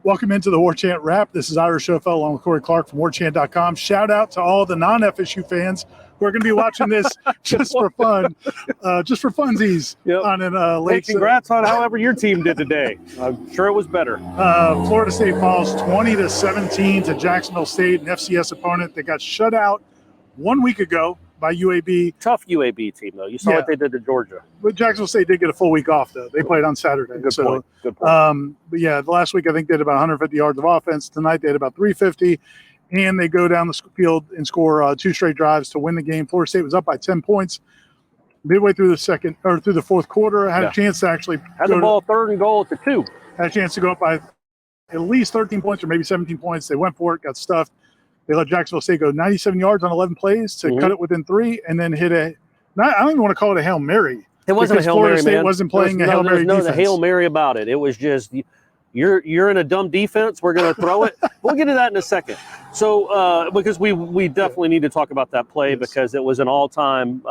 Welcome into the Warchant Wrap. This is Ira Schoffel along with Corey Clark from Warchant.com. Shout out to all the non-FSU fans who are going to be watching this just for fun, just for funsies. Yep. On an late. Hey, congrats on however your team did today. I'm sure it was better. Florida State falls 20-17 to Jacksonville State, an FCS opponent that got shut out 1 week ago by UAB. Tough UAB team, though. You saw what they did to Georgia. But Jacksonville State did get a full week off, though. They played on Saturday. Good point. Good point. But yeah, the last week I think they had about 150 yards of offense. Tonight they had about 350, and they go down the field and score 2 straight drives to win the game. Florida State was up by 10 points midway through the fourth quarter. Had a chance to actually had the ball 3rd and goal at the 2. Had a chance to go up by at least 13 points or maybe 17 points. They went for it, got stuffed. They let Jacksonville State go 97 yards on 11 plays to cut it within 3, and then hit I don't even want to call it a Hail Mary. It wasn't a Hail Florida Mary, State man. wasn't playing a Hail Mary defense. No Hail Mary about it. It was just, you're in a dumb defense. We're going to throw it. We'll get to that in a second. So, because we definitely need to talk about that play because it was an all-time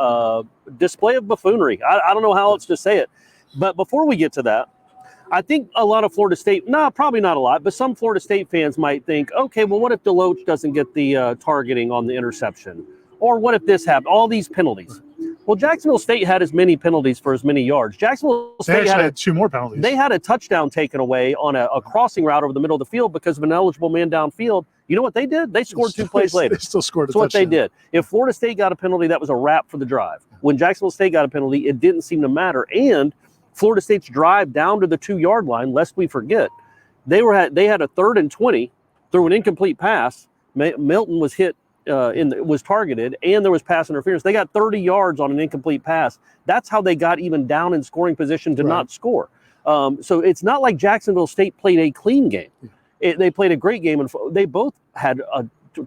display of buffoonery. I don't know how else to say it. But before we get to that, I think a lot of Florida State, probably not a lot, but some Florida State fans might think, okay, well, what if Deloach doesn't get the targeting on the interception? Or what if this happened? All these penalties. Well, Jacksonville State had as many penalties for as many yards. Jacksonville State had 2 more penalties. They had a touchdown taken away on a crossing route over the middle of the field because of an eligible man downfield. You know what they did? They scored 2 plays later. They still scored a touchdown. That's what they did. If Florida State got a penalty, that was a wrap for the drive. When Jacksonville State got a penalty, it didn't seem to matter. And Florida State's drive down to the 2-yard line, lest we forget, they had a 3rd and 20 through an incomplete pass. Milton was hit, was targeted, and there was pass interference. They got 30 yards on an incomplete pass. That's how they got even down in scoring position to not score. So it's not like Jacksonville State played a clean game. They played a great game, and they both had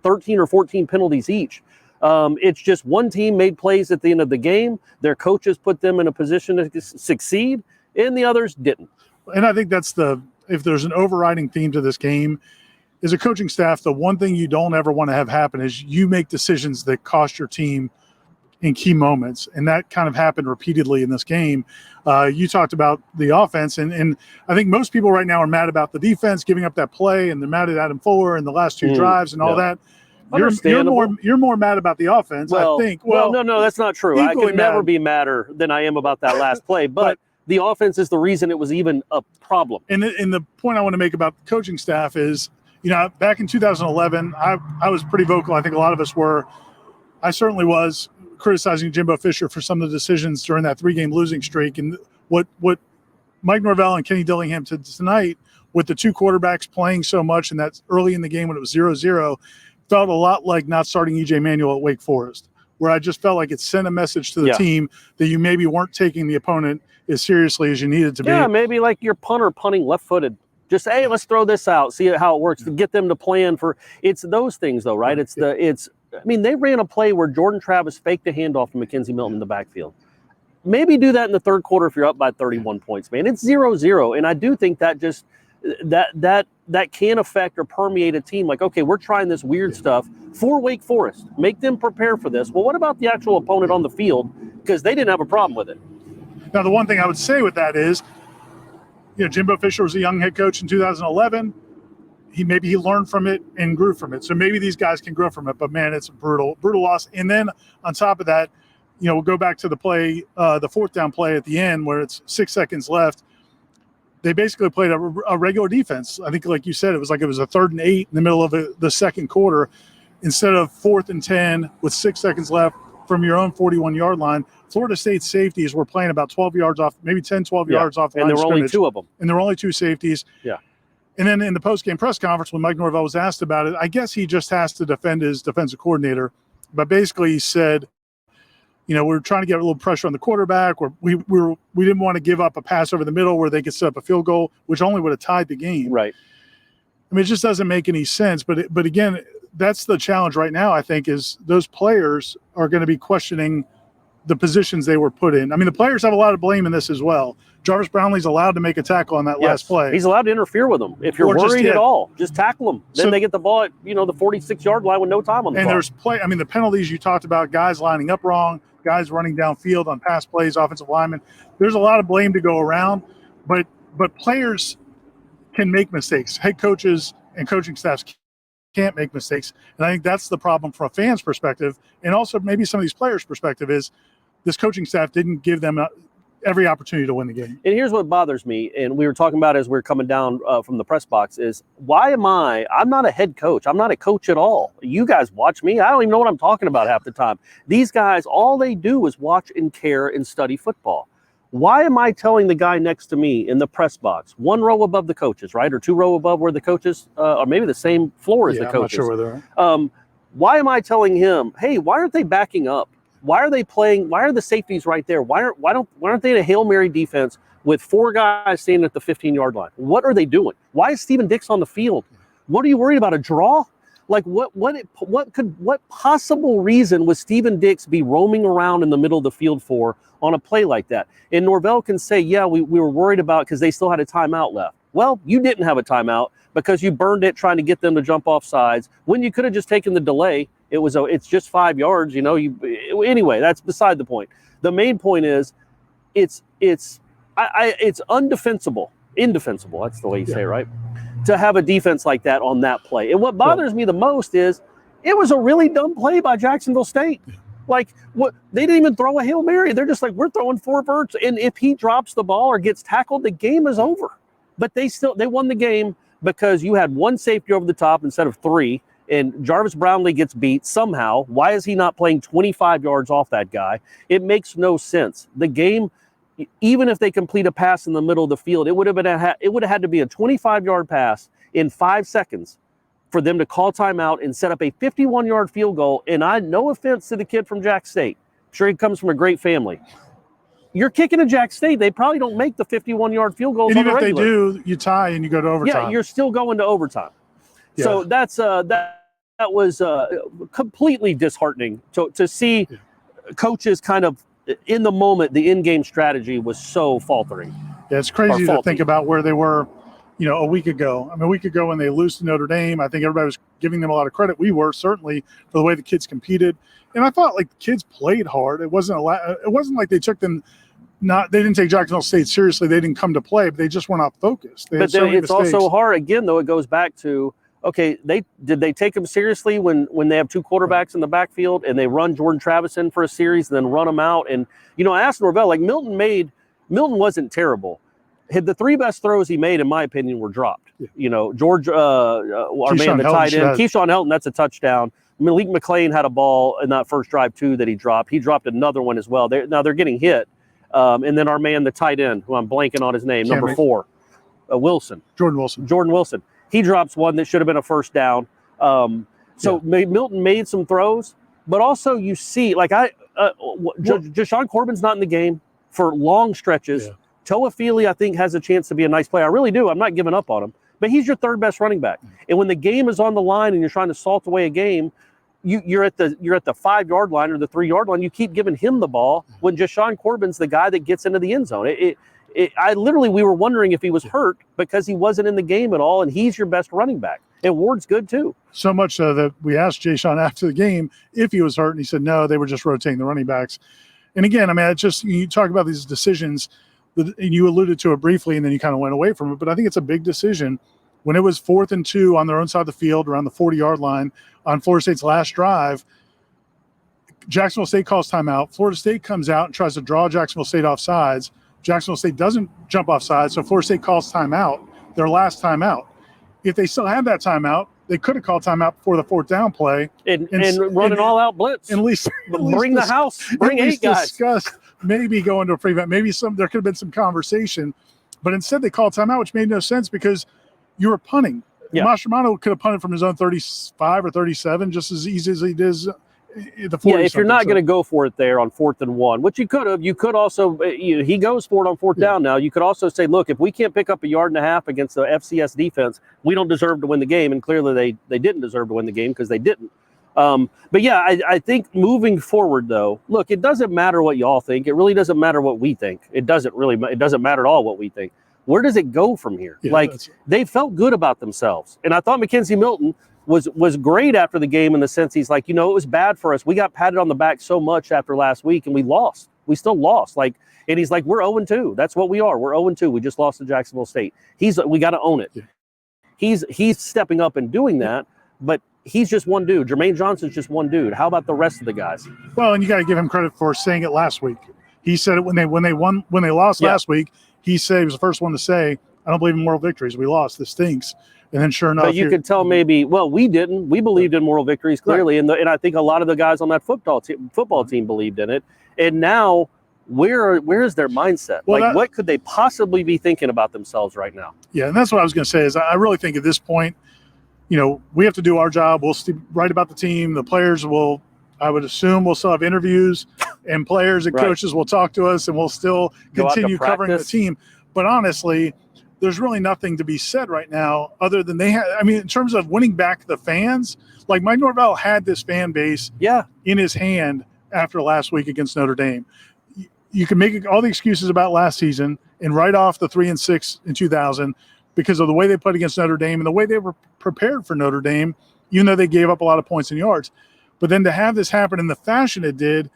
13 or 14 penalties each. It's just one team made plays at the end of the game. Their coaches put them in a position to succeed, and the others didn't. And I think that's if there's an overriding theme to this game, as a coaching staff, the one thing you don't ever want to have happen is you make decisions that cost your team in key moments. And that kind of happened repeatedly in this game. You talked about the offense, and I think most people right now are mad about the defense giving up that play, and they're mad at Adam Fuller and the last 2 drives and all that. You're more mad about the offense, I think. Well, no, that's not true. I could never be madder than I am about that last play. But the offense is the reason it was even a problem. And the point I want to make about the coaching staff is, back in 2011, I was pretty vocal. I think a lot of us were. I certainly was criticizing Jimbo Fisher for some of the decisions during that 3-game losing streak. And what Mike Norvell and Kenny Dillingham did tonight with the 2 quarterbacks playing so much, and that's early in the game when it was 0-0, felt a lot like not starting E.J. Manuel at Wake Forest, where I just felt like it sent a message to the team that you maybe weren't taking the opponent as seriously as you needed to be. Yeah, maybe like your punter punting left-footed. Just, hey, let's throw this out, see how it works, to get them to plan for – it's those things, though, right? They ran a play where Jordan Travis faked a handoff to Mackenzie Milton in the backfield. Maybe do that in the 3rd quarter if you're up by 31 points, man. It's 0-0, and I do think that just that can affect or permeate a team. Like, okay, we're trying this weird stuff for Wake Forest. Make them prepare for this. Well, what about the actual opponent on the field? Because they didn't have a problem with it. Now, the one thing I would say with that is, Jimbo Fisher was a young head coach in 2011. Maybe he learned from it and grew from it. So maybe these guys can grow from it. But, man, it's a brutal loss. And then on top of that, we'll go back to the play, the 4th down play at the end where it's 6 seconds left. They basically played a regular defense. I think, like you said, it was a 3rd and 8 in the middle of the 2nd quarter instead of 4th and 10 with 6 seconds left from your own 41-yard line. Florida State safeties were playing about 12 yards off, maybe 10, 12 yards off the line of scrimmage. And there were only 2 of them. And there were only 2 safeties. Yeah. And then in the post-game press conference, when Mike Norvell was asked about it, I guess he just has to defend his defensive coordinator. But basically he said, we're trying to get a little pressure on the quarterback. We didn't want to give up a pass over the middle where they could set up a field goal, which only would have tied the game. Right. I mean, it just doesn't make any sense. But again, that's the challenge right now, I think, is those players are going to be questioning the positions they were put in. I mean, the players have a lot of blame in this as well. Jarvis Brownlee's allowed to make a tackle on that last play. He's allowed to interfere with them. If you're worried at all, just tackle them. Then they get the ball at, the 46-yard line with no time on the clock. And the penalties you talked about, guys lining up wrong, guys running downfield on pass plays, offensive linemen. There's a lot of blame to go around, but players can make mistakes. Head coaches and coaching staffs can't make mistakes. And I think that's the problem from a fan's perspective. And also maybe some of these players' perspective is this coaching staff didn't give them every opportunity to win the game. And here's what bothers me, and we were talking about as we were coming down from the press box, is I'm not a head coach. I'm not a coach at all. You guys watch me. I don't even know what I'm talking about half the time. These guys, all they do is watch and care and study football. Why am I telling the guy next to me in the press box, one row above the coaches, right, or two row above where the coaches, or maybe the same floor as the coaches? I'm not sure where they're at. Why am I telling him, hey, why aren't they backing up? Why are they playing? Why are the safeties right there? Why aren't they in a Hail Mary defense with 4 guys standing at the 15-yard line? What are they doing? Why is Steven Dix on the field? What are you worried about? A draw? Like what possible reason would Steven Dix be roaming around in the middle of the field for on a play like that? And Norvell can say, yeah, we were worried about because they still had a timeout left. Well, you didn't have a timeout because you burned it trying to get them to jump off sides when you could have just taken the delay. It's just 5 yards, anyway, that's beside the point. The main point is it's indefensible. That's the way you say it, right? To have a defense like that on that play. And what bothers me the most is it was a really dumb play by Jacksonville State. Like, what, they didn't even throw a Hail Mary. They're just like, we're throwing 4 verts, and if he drops the ball or gets tackled, the game is over. But they won the game because you had 1 safety over the top instead of 3, and Jarvis Brownlee gets beat somehow. Why is he not playing 25 yards off that guy? It makes no sense. The game, even if they complete a pass in the middle of the field, it would have had to be a 25-yard pass in 5 seconds for them to call timeout and set up a 51-yard field goal. And no offense to the kid from Jack State. I'm sure he comes from a great family. You're kicking at Jack State. They probably don't make the 51-yard field goals. And even if they do, you tie and you go to overtime. Yeah, you're still going to overtime. Yeah. So that was completely disheartening to see coaches kind of in the moment. The in-game strategy was so faltering. Yeah, it's crazy to think about where they were, a week ago. I mean, a week ago when they lost to Notre Dame, I think everybody was giving them a lot of credit. We were certainly for the way the kids competed, and I thought like the kids played hard. It wasn't like they took them. They didn't take Jacksonville State seriously. They didn't come to play, but they just weren't off focus. But then it's also hard again, though. It goes back to, okay, did they take them seriously when they have 2 quarterbacks in the backfield and they run Jordan Travis in for a series and then run them out? And I asked Norvell, like Milton wasn't terrible. The 3 best throws he made, in my opinion, were dropped. Yeah. George, our man, the tight end, Keyshawn Helton, that's a touchdown. Malik McLean had a ball in that first drive too that he dropped. He dropped another one as well. They're getting hit. And then our man, the tight end, who I'm blanking on his name, number 4, Jordan Wilson. He drops one that should have been a first down. Milton made some throws, but also you see, like Jashawn Corbin's not in the game for long stretches. Yeah. Toa Feely, I think, has a chance to be a nice player. I really do. I'm not giving up on him. But he's your 3rd best running back. And when the game is on the line and you're trying to salt away a game, you're at the 5-yard line or the 3-yard line. You keep giving him the ball when Jashawn Corbin's the guy that gets into the end zone. We were wondering if he was hurt because he wasn't in the game at all, and he's your best running back. And Ward's good too. So much so that we asked Jashawn after the game if he was hurt, and he said no, they were just rotating the running backs. And again, I mean, it's just, you talk about these decisions, and you alluded to it briefly, and then you kind of went away from it. But I think it's a big decision. When it was 4th and 2 on their own side of the field, around the 40-yard line on Florida State's last drive, Jacksonville State calls timeout. Florida State comes out and tries to draw Jacksonville State off sides. Jacksonville State doesn't jump off sides, so Florida State calls timeout, their last timeout. If they still had that timeout, they could have called timeout before the 4th down play. And run an all-out blitz. At least bring the house. Bring 8 guys. Discuss maybe going to a prevent. Maybe there could have been some conversation. But instead they called timeout, which made no sense because you were punting. Yeah. Mascherano could have punted from his own 35 or 37 just as easy as he does the 40. Yeah, if you're not going to go for it there on 4th and 1, which you could have. You could also, he goes for it on 4th down now. You could also say, look, if we can't pick up 1.5 yards against the FCS defense, we don't deserve to win the game. And clearly they didn't deserve to win the game because they didn't. But yeah, I think moving forward, though, look, it doesn't matter what y'all think. It really doesn't matter what we think. It doesn't matter at all what we think. Where does it go from here? Yeah, they felt good about themselves. And I thought Mackenzie Milton was great after the game in the sense he's like, it was bad for us. We got patted on the back so much after last week and we lost. We still lost. And he's like, we're 0-2. That's what we are. We're 0-2. We just lost to Jacksonville State. We got to own it. Yeah. He's stepping up and doing that, but he's just one dude. Jermaine Johnson's just one dude. How about the rest of the guys? Well, and you got to give him credit for saying it last week. He said it when they lost last week. He said he was the first one to say, I don't believe in moral victories. We lost. This stinks. And then sure enough. But you could tell maybe, well, we didn't. We believed in moral victories clearly. Right. And I think a lot of the guys on that football team believed in it. And now where is their mindset? Well, what could they possibly be thinking about themselves right now? Yeah, and that's what I was going to say is I really think at this point, we have to do our job. We'll write about the team. The players I would assume we'll still have interviews, and players and coaches will talk to us, and we'll still continue covering the team. But honestly, there's really nothing to be said right now other than in terms of winning back the fans, like Mike Norvell had this fan base in his hand after last week against Notre Dame. You can make all the excuses about last season and write off the 3-6 in 2000 because of the way they played against Notre Dame and the way they were prepared for Notre Dame, even though they gave up a lot of points and yards. But then to have this happen in the fashion it did,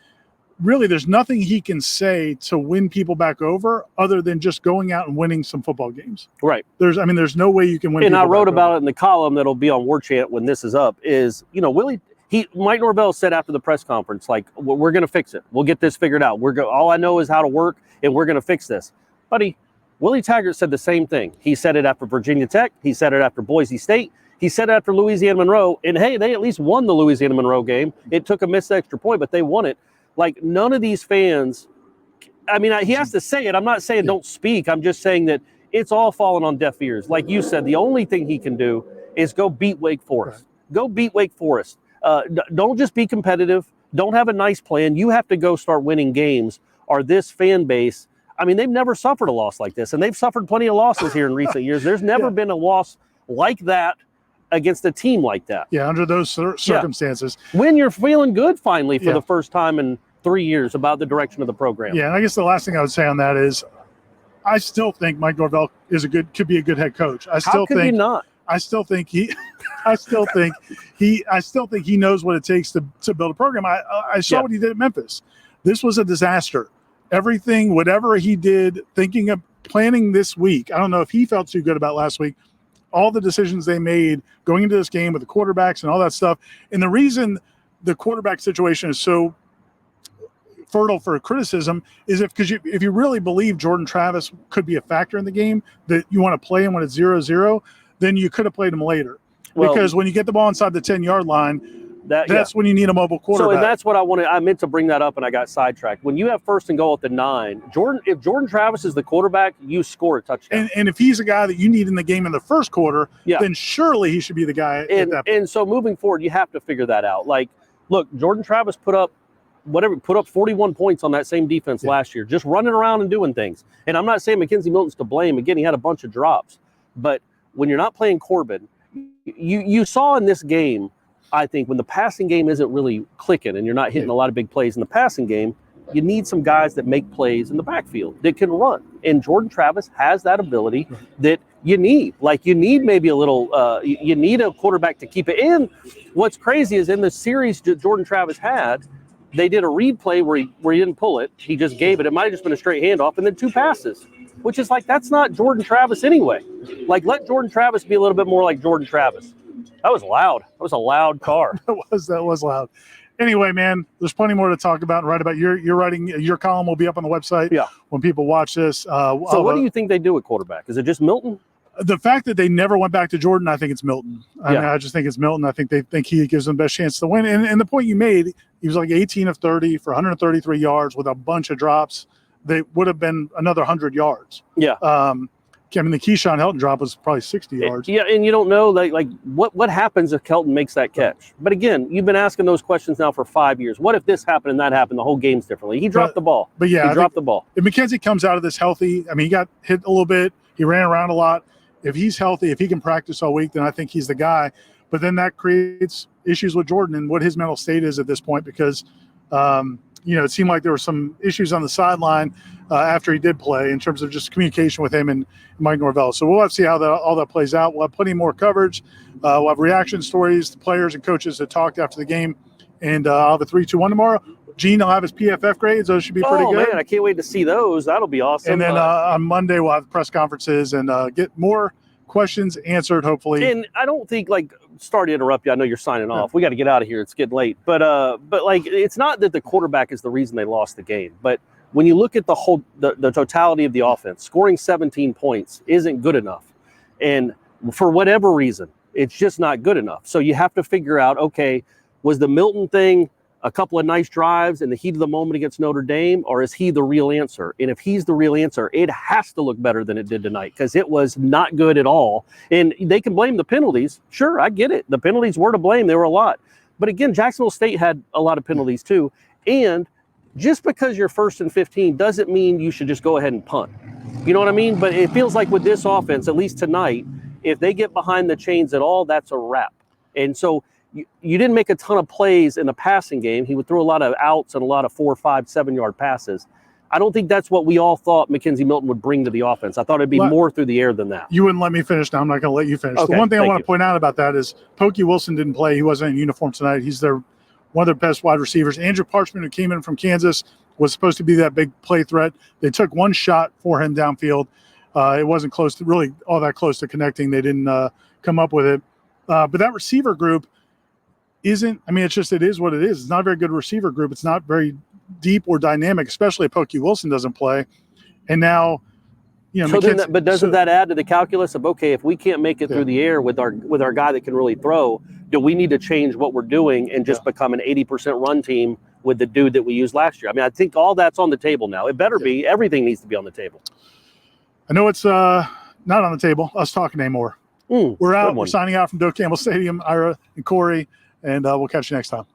really there's nothing he can say to win people back over other than just going out and winning some football games. Right. There's no way you can win. And I wrote about it in the column that'll be on Warchant when this is up is, Mike Norvell said after the press conference, like, we're going to fix it. We'll get this figured out. All I know is how to work, and we're going to fix this. Buddy, Willie Taggart said the same thing. He said it after Virginia Tech. He said it after Boise State. He said it after Louisiana Monroe. And, hey, they at least won the Louisiana Monroe game. It took a missed extra point, but they won it. Like, none of these fans he has to say it. I'm not saying don't speak. I'm just saying that it's all fallen on deaf ears. Like you said, the only thing he can do is go beat Wake Forest. Right. Go beat Wake Forest. Don't just be competitive. Don't have a nice plan. You have to go start winning games, or this fan base, they've never suffered a loss like this, and they've suffered plenty of losses here in recent years. There's never been a loss like that against a team like that. Yeah, under those circumstances. When you're feeling good finally for the first time in 3 years about the direction of the program. Yeah, and I guess the last thing I would say on that is I still think Mike Norvell could be a good head coach. How could he not? I still think he knows what it takes to build a program. I saw what he did at Memphis. This was a disaster. Everything, whatever he did, thinking of planning this week, I don't know if he felt too good about last week, all the decisions they made going into this game with the quarterbacks and all that stuff. And the reason the quarterback situation is so fertile for criticism is if you really believe Jordan Travis could be a factor in the game, that you want to play him when it's 0-0, then you could have played him later. Because when you get the ball inside the 10-yard line, that's when you need a mobile quarterback. So, and that's what I meant to bring that up, and I got sidetracked. When you have first and goal at the 9, if Jordan Travis is the quarterback, you score a touchdown. And if he's a guy that you need in the game in the first quarter, then surely he should be the guy at that point. And so moving forward, you have to figure that out. Like, look, Jordan Travis put up 41 points on that same defense last year, just running around and doing things. And I'm not saying Mackenzie Milton's to blame. Again, he had a bunch of drops. But when you're not playing Corbin, you saw in this game, I think, when the passing game isn't really clicking and you're not hitting a lot of big plays in the passing game, you need some guys that make plays in the backfield that can run. And Jordan Travis has that ability that you need. Like, you need maybe a little you need a quarterback to keep it. And what's crazy is in the series that Jordan Travis had, they did a read play where he didn't pull it. He just gave it. It might have just been a straight handoff, and then 2 passes, which is like, that's not Jordan Travis anyway. Like, let Jordan Travis be a little bit more like Jordan Travis. That was loud. That was a loud car. That was loud. Anyway, man, there's plenty more to talk about and write about. You're writing, your column will be up on the website when people watch this. So what do you think they do at quarterback? Is it just Milton? The fact that they never went back to Jordan, I think it's Milton. I just think it's Milton. I think they think he gives them the best chance to win. And the point you made, he was like 18 of 30 for 133 yards with a bunch of drops. They would have been another 100 yards. Yeah. The Keyshawn Helton drop was probably 60 yards. Yeah, and you don't know like what happens if Kelton makes that catch. But again, you've been asking those questions now for 5 years. What if this happened and that happened? The whole game's differently. He dropped the ball. But yeah, he dropped the ball. If McKenzie comes out of this healthy, he got hit a little bit. He ran around a lot. If he's healthy, if he can practice all week, then I think he's the guy. But then that creates issues with Jordan and what his mental state is at this point because, it seemed like there were some issues on the sideline after he did play in terms of just communication with him and Mike Norvell. So we'll have to see how all that plays out. We'll have plenty more coverage. We'll have reaction stories, the players and coaches that talked after the game. And I'll have a 3-2-1 tomorrow. Gene will have his PFF grades. Those should be pretty good. Man, I can't wait to see those. That'll be awesome. And then on Monday, we'll have press conferences and get more questions answered, hopefully. And I don't think, like, sorry to interrupt you. I know you're signing off. We got to get out of here. It's getting late. But like, it's not that the quarterback is the reason they lost the game. But when you look at the totality of the offense, scoring 17 points isn't good enough. And for whatever reason, it's just not good enough. So you have to figure out, okay, was the Milton thing a couple of nice drives in the heat of the moment against Notre Dame, or is he the real answer? And if he's the real answer, it has to look better than it did tonight, because it was not good at all. And they can blame the penalties. Sure, I get it. The penalties were to blame. There were a lot. But again, Jacksonville State had a lot of penalties too. And just because you're 1st and 15 doesn't mean you should just go ahead and punt. You know what I mean? But it feels like with this offense, at least tonight, if they get behind the chains at all, that's a wrap. And so you didn't make a ton of plays in the passing game. He would throw a lot of outs and a lot of 4, 5, 7-yard passes. I don't think that's what we all thought Mackenzie Milton would bring to the offense. I thought it'd be more through the air than that. You wouldn't let me finish now. I'm not going to let you finish. Okay, the one thing I want you. to point out about that is Pokey Wilson didn't play. He wasn't in uniform tonight. He's one of their best wide receivers. Andrew Parchment, who came in from Kansas, was supposed to be that big play threat. They took one shot for him downfield. It wasn't close to really all that close to connecting. They didn't come up with it. But that receiver group isn't, I mean, it is what it is. It's not a very good receiver group. It's not very deep or dynamic, especially if Pokey Wilson doesn't play. And now, So but doesn't that add to the calculus of, okay, if we can't make it through the air with our guy that can really throw, do we need to change what we're doing and just become an 80% run team with the dude that we used last year? I mean, I think all that's on the table now. It better be. Everything needs to be on the table. I know it's not on the table, us talking anymore. We're out. We're signing out from Doak Campbell Stadium, Ira and Corey, and we'll catch you next time.